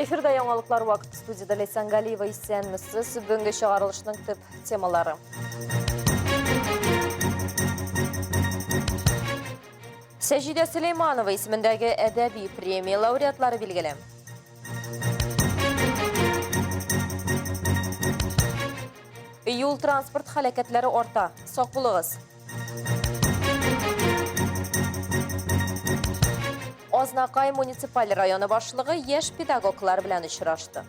Эфирда яңалыклар вакыт студияда Лейсан Галиева исәнмесез. Бүгенге чыгарылышның төп темалары. Сәжидә Сулейманова исемендәге әдәби премия лауреатлары билгеле. Юл транспорт хәрәкәтләре арта. Сак булыгыз. Азнакай муниципаль районы башлыгы яшь педагоглар белән очрашты.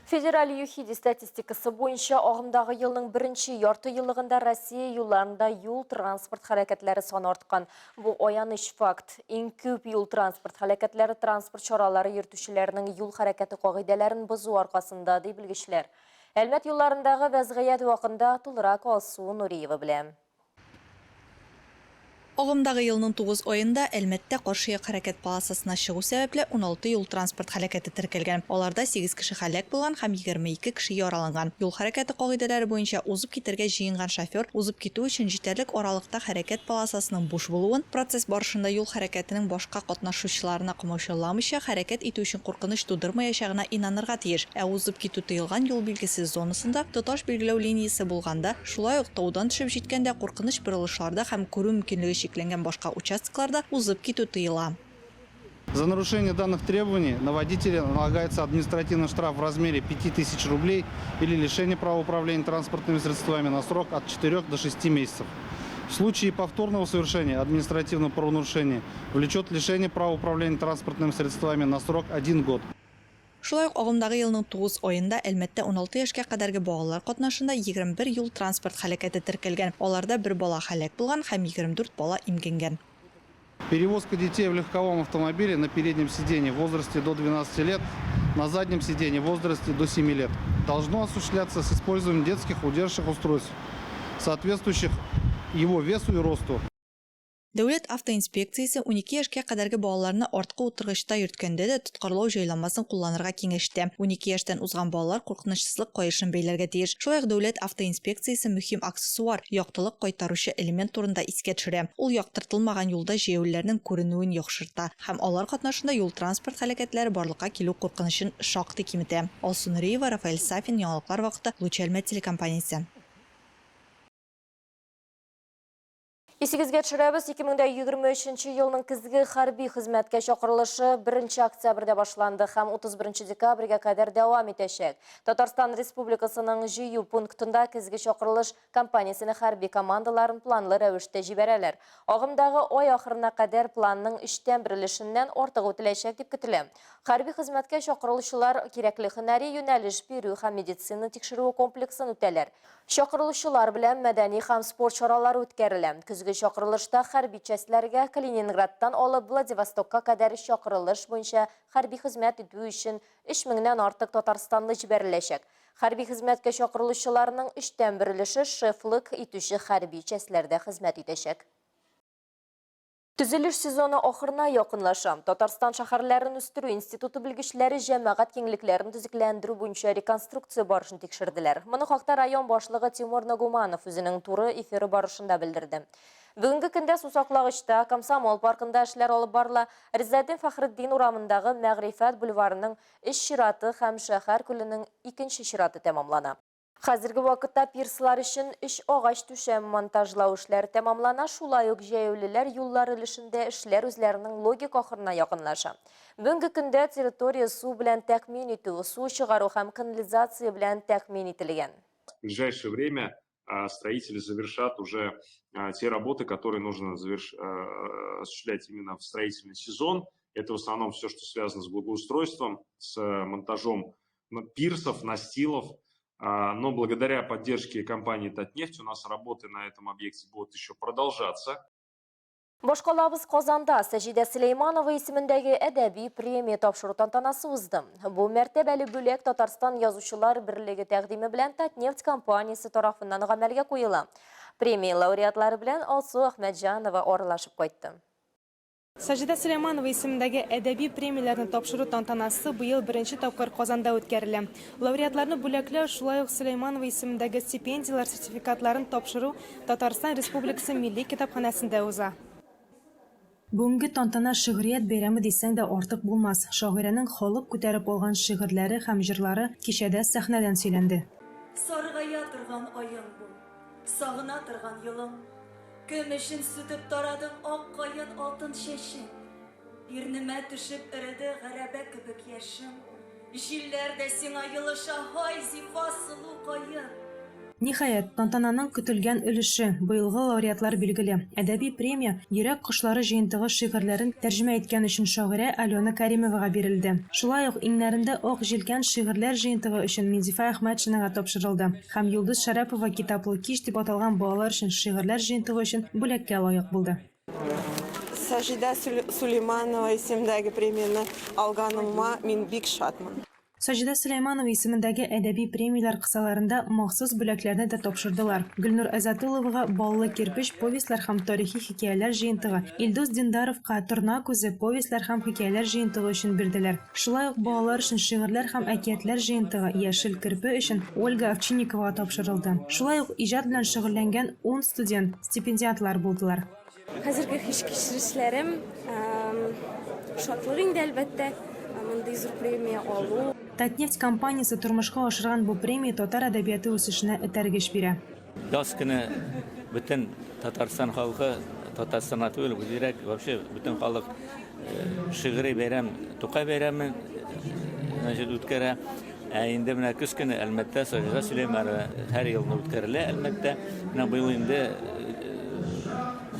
Федераль ЮХИДИ статистикасы буенча агымдагы елның беренче ярты еллыгында Россия юлларында юл транспорт хәрәкәтләре саны арткан. Бу аяныч факт. Иң күп юл транспорт хәрәкәтләре транспорт чаралары йөртүчеләрнең юл хәрәкәте кагыйдәләрен бозу аркасында ди белгечләр. Әлмәт юлларындагы вәзгыять вакытында тулырак Алсу Нуриева белән. Агымдагы елның 9 айында Әлмәттә каршы як хәрәкәт полосасына чыгу сәбәпле 16 юл транспорт хәрәкәте теркәлгән. Аларда 8 кеше хәлак булган һәм 22 кеше яраланган. Юл хәрәкәте кагыйдәләре буенча узып китәргә җыенган шофер узып китү өчен җитәрлек аралыкта хәрәкәт полосасының буш булуын, процесс барышында юл хәрәкәтенең башка катнашучыларына комачауламыйча хәрәкәт итү өчен куркыныч тудырмаячагына инанырга тиеш. Ә узып китү тыелган юл билгесе зонасында тоташ билгеләү линиясе булганда, шулай ук таудан төшеп җиткәндә куркыныч борылышларда һәм күрү мөмкинлеге чикләнгән башка участкаларда узып китү тыела. За нарушение данных требований на водителя налагается административный штраф в размере 5000 рублей или лишение права управления транспортными средствами на срок от 4 до 6 месяцев. В случае повторного совершения административного правонарушения влечет лишение права управления транспортными средствами на срок 1 год. Шулай ук агымдагы елның 9 айында Әлмәттә 16 яшькә кадәрге балалар катнашында 21 юл транспорт хәрәкәте теркәлгән. Аларда бер бала хәлак булган һәм 24 бала имгәнгән. Перевозка детей в легковом автомобиле на переднем сиденье в возрасте до 12 лет, на заднем сиденье в возрасте до 7 лет должно осуществляться с использованием детских удерживающих устройств, соответствующих его весу и росту. Дәүләт автоинспекциясе 12 яшькә кадәрге балаларны арткы утыргычта йөрткәндә дә тоткарлау җайламасын кулланырга киңәштә. 12 яшьтән узган балалар куркынычсызлык каешын бәйләргә тиеш. Шулай ук дәүләт автоинспекциясе мөһим аксессуар яктылык кайтаручы элемент турында искә төшерә. Ул яктыртылмаган юлда җәяүләрнең күренүен яхшырта һәм алар катнашында юл транспорт хәрәкәтләре барлыкка килү куркынычын шактый киметә. Алсу Нуриева, Рафаэль Сафин, яңалыклар вакыты, Луч Әлмәт телекомпаниясе. Исегезгә төшерәбез, 2023 елның көзге хәрби хезмәткә чакырылышы 1 октябрьдә башланды һәм 31 декабрьгә кадәр дәвам итәчәк. Татарстан Республикасының җыю пунктында көзге чакырылыш компаниясенең хәрби командаларын планлы рәвештә җибәрәләр. Агымдагы ай ахырына кадәр планның 3тән 1 өлешеннән артык үтеләчәк дип көтелә. Хәрби хезмәткә чакырылучылар кирәкле һөнәри юнәлеш бирү һәм медицина тикшерү комплексын үтәләр. Чакырылучылар белән мәдәни һәм спорт чаралары үткәрелә. Көзге чакырылышта хәрби частьләргә Калининградтан алып Владивостокка кадәр чакырылыш буенча хәрби хезмәт итү өчен 3000-нән артык татарстанлы җибәреләчәк. Хәрби хезмәткә чакырылучыларның 3тән 1 өлеше шефлык итүче хәрби частьләрдә хезмәт итәчәк. Төзелеш сезоны ахырына якынлаша. Татарстан шәһәрләрен үстерү институты белгечләре җәмәгать киңлекләрен төзекләндерү буенча реконструкция барышын тикшерделәр. Моны хакта район башлыгы Тимур Нагуманов үзенең туры эфиры барышында белдерде. Бүгенге көндә Сусаклагычта, Комсомол паркында эшләр алып барыла. Ризадин Фәхретдин урамындагы Мәгърифәт бульварының 3 чираты һәм шәһәр күленең 2нче чираты тәмамлана. Хәзерге вакытта пирслар өчен 3 агач түшәм монтажлау эшләре тәмамлана, шулай ук җәяүлеләр юллары өлешендә эшләр үзләренең логик ахырына якынлаша. Бүгенге көндә территория су белән тәэмин итү, су чыгару һәм канализация белән тәэмин ителгән. В ближайшее время строители завершат уже те работы, которые нужно осуществлять именно в строительный сезон. Это в основном все, что связано с благоустройством, с монтажом пирсов, настилов. Но благодаря поддержке компании «Татнефть» у нас работы на этом объекте будут еще продолжаться. Башкалабыз Казанда Сәҗидә Сулейманова исемендәге әдәби премия тапшыру тантанасы узды. Бу мәртәбәле бүләк Татарстан язучылар берлеге тәкъдиме белән Татнефть компаниясе тарафыннан гамәлгә куела. Премия лауреатлары белән Алсу Әхмәтҗанова аралашып кайтты. Сәҗидә Сулейманова исемендәге әдәби премияләрне тапшыру тантанасы быел 1нче тапкыр Казанда үткәрелә. Лауреатларны бүләкләү, шулай ук Сулейманова исемендәге стипендиялар, сертификатларын тапшыру Татарстан Республикасы Милли китапханәсендә уза. Бүгінгі тантана шигърият бәйрәме дисәң дә артык булмас. Шагыйрәнең халык күтәреп алган шигырьләре һәм җырлары кичәдә сәхнәдән сөйләнде. Саргая торган аең бу, сагына торган елың. Көмешен сүтеп тарадың ак кайын алтын чәчен. Ирнемә төшеп эреде гәрәбә кебек яшем. Җилләрдә сиңа йылыша һай зифа сылу кайын. Ниһаять, тантананың көтелгән өлеше быелгы лауреатлар билгеле. Әдәби премия Йөрәк кошлары җыентыгы шигырьләрен тәрҗемә иткән өчен шагыйрә Алена Каримовага бирелде. Шулай ук иңнәрендә ак җилкән шигырьләр җыентыгы өчен Минзифа Әхмәтшинага тапшырылды. Һәм Йолдыз Шәрәпова китаплы кич дип аталган балалар өчен шигырьләр җыентыгы өчен бүләккә лаек булды. Сажида Сулейманова исемендәге премияны алганыма мин бик шатмын. Сажида Сулейманова исемендәге әдәби премиялар кысаларында махсус бүләкләрне дә тапшырдылар. Гөлнур Азатуловага Баллы кирпеч повестлар һәм тарихи хикәяләр җыентыгы, Илдус Диндаровка Торна күзе повестлар һәм хикәяләр җыентыгы өчен бирделәр. Шулай ук балалар өчен шигырьләр һәм әкиятләр җыентыгы Яшел керпе өчен Ольга Овчинникова тапшырылды. Шулай ук иҗат белән шөгыльләнгән 10 студент стипендиатлар булдылар. Хәзерге хис кичерешләрем шатлык инде әлбәттә, мондый зур премия алу. Татнефть компаниясе тормышка ашырган бу премия татар әдәбияты үсешенә этәргеч бирә. Яз көне бөтен Татарстан халкы, Татарстан түгел, бирәк вообще бөтен халык шигъри бәйрәм, Тукай бәйрәмен үткәрә. Инде менә көз көне әлбәттә Сажида Сулейманова һәр елны үткәрелә, әлбәттә. Менә быел инде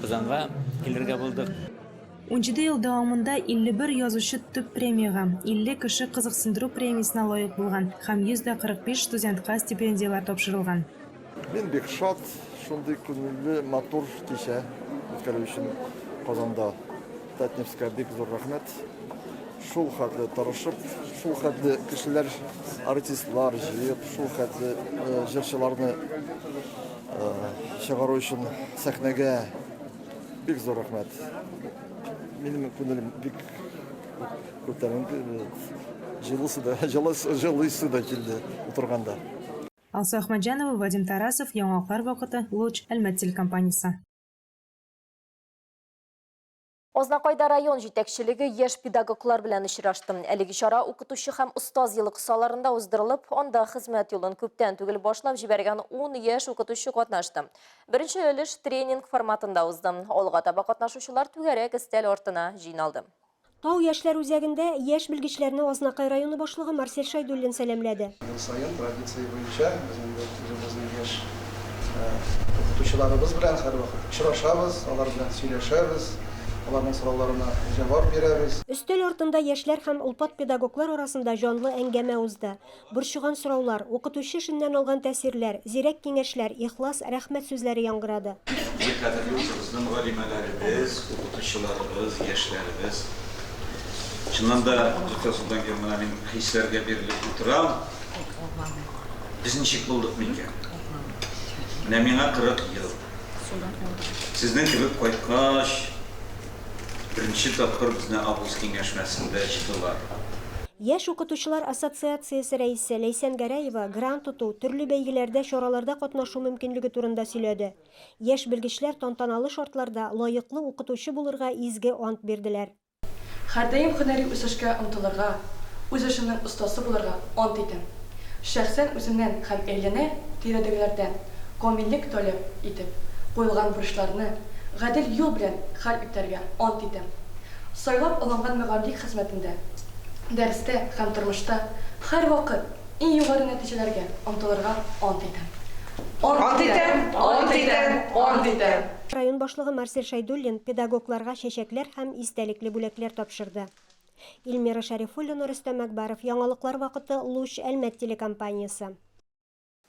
Казанга килергә булдык. 17 ел дәвамында 51 язучы төп премияга, 50 кеше кызыксындыру премиясына лаек булган һәм 145 студентка стипендиялар тапшырылган. Мин бик шат, шундый күңелле, матур кичә үткәрү өчен Казанда. Татнефтькә бик зур рәхмәт. Шул хәтле тырышып, шул хәтле кешеләр, артистлар җыеп, шул хәтле җырчыларны чыгару өчен сәхнәгә бик зур рәхмәт. Минем күңелем бик күтәренке, җылысы да килде утырганда. Алсу Ахмаджанова, Вадим Тарасов, Яңалыклар вакыты, Луч, Әлмәт телекомпаниясе. Ознакайда район җитәкчелеге яшь педагоглар белән очрашты. Әлеге чара укытучы һәм остаз елы кысаларында уздырылып, анда хезмәт юлын күптән түгел башлап җибәргән 10 яшь укытучы катнашты. Беренче өлеш тренинг форматында узды. Алга таба катнашучылар түгәрәк өстәл артына җыйналды. Тау яшьләр үзәгендә яшь белгечләрне Ознакай районы башлыгы Марсель Шайдуллин сәламләде. Сайын традиция буенча безнең яшь укытучыларыбыз белән һәрвакыт очрашабыз, алар белән сөйләшәбез. Аларның сорауларына җавап бирәбез. Өстәл артында яшьләр һәм улпат педагоглар арасында җанлы әңгәмә узды. Борчыган сораулар, укытучы эшеннән алган тәэсирләр, зирәк киңәшләр, ихлас, рәхмәт сүзләре яңгырады. Безнең галимәләребез, укытучыларыбыз, яшьләребез. Чыннан да укытучыдан кем менә мин хисләргә бирелеп утырам. Без ничек булдык микән? Менә миңа 40 ел. Сезнең кебек кайткач Беренче тапкыр безне авыз киңәшмәсендә җыйдылар. Яшь укытучылар ассоциациясе рәисе Ләйсән Гәрәева грант тоту, төрле бәйгеләрдә, чараларда катнашу мөмкинлеге турында сөйләде. Яшь белгечләр тантаналы шартларда лаеклы укытучы булырга изге ант бирделәр. Һәрдаим һөнәри үсешкә омтылырга, үз эшенең остасы булырга ант итәм. Шәхсән үземнән һәм әйләнә тирәдәгеләрдән камиллек таләп итеп, куелган бурычларны гадел юл белән хәл итәргә ант итәм. Сайлап алынган мөгаллимлек хезмәтендә, дәрестә һәм тормышта һәрвакыт иң югары нәтиҗәләргә омтылырга ант итәм. Ант итәм, ант итәм, ант итәм. Район башлыгы Марсель Шайдуллин педагогларга чәчәкләр һәм истәлекле бүләкләр тапшырды. Илмира Шәрифуллина, Рөстәм Әкбаров, Яңалыклар вакыты, Луч, Әлмәт телекомпаниясе.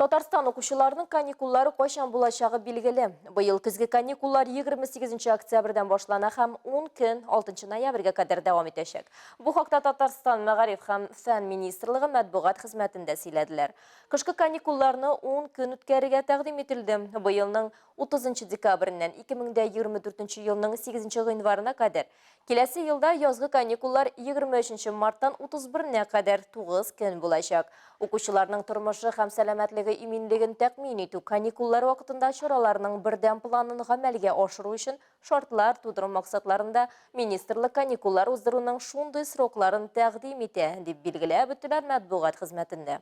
Татарстан укучыларының каникуллары кайчан булачагы билгеле. Быел көзге каникуллар 28 октябрьдән башлана һәм 10 көн 6 ноябрьгә кадәр дәвам итәчәк. Бу хакта Татарстан Мәгариф һәм фән министрлыгы матбугат хезмәтендә сөйләделәр. Кышкы каникулларны 10 көн үткәрергә тәкъдим ителде. Быелның 30 декабреннән 2024 елның 8 гыйнварына кадәр. Киләсе елда язгы каникуллар 23 марттан 31 кадәр 9 көн булачак. Укучыларның тормышы һәм сәламәтлеге өскәллеге иминлеген тәкмин итү каникуллар вакытында чараларның бердәм планын гамәлгә ашыру өчен шартлар тудыру максатларында министрлык каникуллар уздыруның шундый срокларын тәкъдим итә, дип билгеләп үттеләр матбугат хезмәтендә.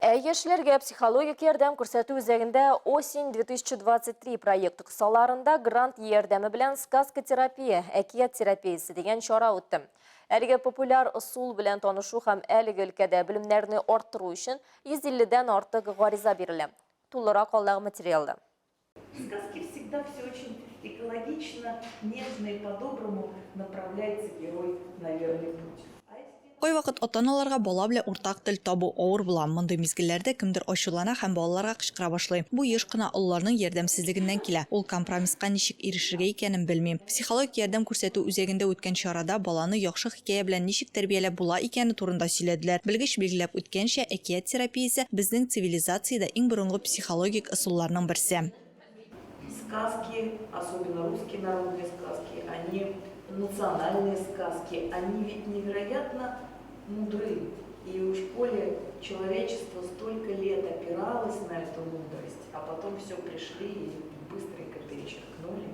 Яшьләргә психологик ярдәм күрсәтү үзәгендә осень 2023 проекты кысаларында грант ярдәме белән сказка терапия, әкият терапиясе дигән чара үтте. Әлеге популяр ысул белән танышу һәм әлеге өлкәдә белемнәрне арттыру өчен 150-дән артык гариза бирелә. Тулырак алдағы материалда. В сказке всегда все очень экологично, нежно и по-доброму направляется герой на верный путь. Кой вакыт ата-аналарга бала белән уртак тел табу авыр була. Мондый мизгелләрдә кемдер ачулана һәм балаларга кычкыра башлый. Бу еш кына улларның ярдәмсезлегеннән килә. Ул компромисска ничек ирешергә икәнен белми. Психологик ярдәм күрсәтү үзәгендә үткән чарада баланы яхшы хикәя белән ничек тәрбияләп була икәне турында сөйләделәр. Белгеч билгеләп үткәнчә, әкият терапиясе безнең цивилизациядә иң борынгы психологик ысулларның берсе. Сказки, особенно русские народные сказки, они национальные сказки, они ведь невероятно мудры. И уж коли человечество столько лет опиралось на эту мудрость, а потом все пришли и быстренько перечеркнули.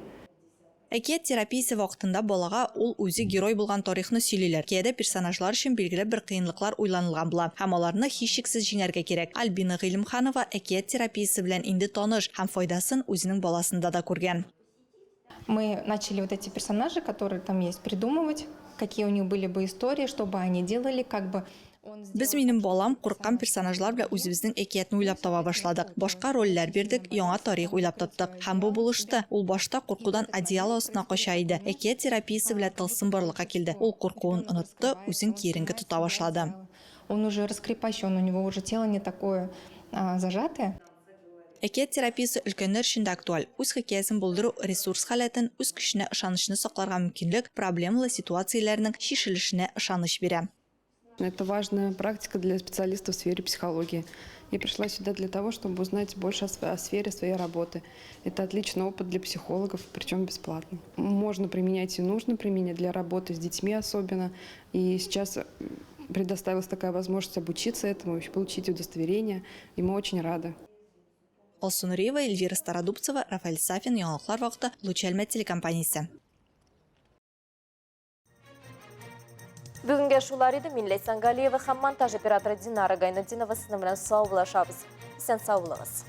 Әкият терапиясе вакытында балага ул үзе герой булган тарихны сөйлиләр. Киядә персонажлар өчен билгеле бер кыенлыклар уйланылган була. Һәм аларны һичшиксез җиңәргә кирәк. Альбина Гыйлемханова әкият терапиясе белән инде таныш һәм файдасын үзенең баласында да күргән. Мы начали вот эти персонажи, которые там есть, придумывать, какие у них были бы истории, что бы они делали, как бы... Без минем балам курккан персонажлар белән үзебезнең әкиятне уйлап таба башладык. Башка рольләр бирдек, яңа тарих уйлап таптык. Һәм бу булышты. Ул башта куркудан одеяло астына кача иде. Әкият терапиясе белән тылсым барлыкка килде. Ул куркуын онытты, үзен киеренке тота башлады. Он уже раскрепощен, у него уже тело не такое зажатое. Әкият терапиясе өлкәннәр өчен дә актуаль. Үз хикәясен булдыру ресурс халәтен, үз көченә ышанычны сакларга мөмкинлек, проблемалы ситуацияләрнең чишелешенә ышаныч бирә. Это важная практика для специалистов в сфере психологии. Я пришла сюда для того, чтобы узнать больше о сфере своей работы. Это отличный опыт для психологов, причем бесплатный. Можно применять и нужно применять для работы с детьми особенно. И сейчас предоставилась такая возможность обучиться этому, получить удостоверение, и мы очень рады. Алсу Нуриева, Эльвира Стародубцева, Рафаэль Сафин, яңалыклар вакыты, Луч Әлмәт телекомпаниясе. Бүгінге шулар иде. Мин Лейсан Галиева һәм монтаж операторы Динара Гайнетдинова синең белән сау булашабыз. Сен сау булыгыз.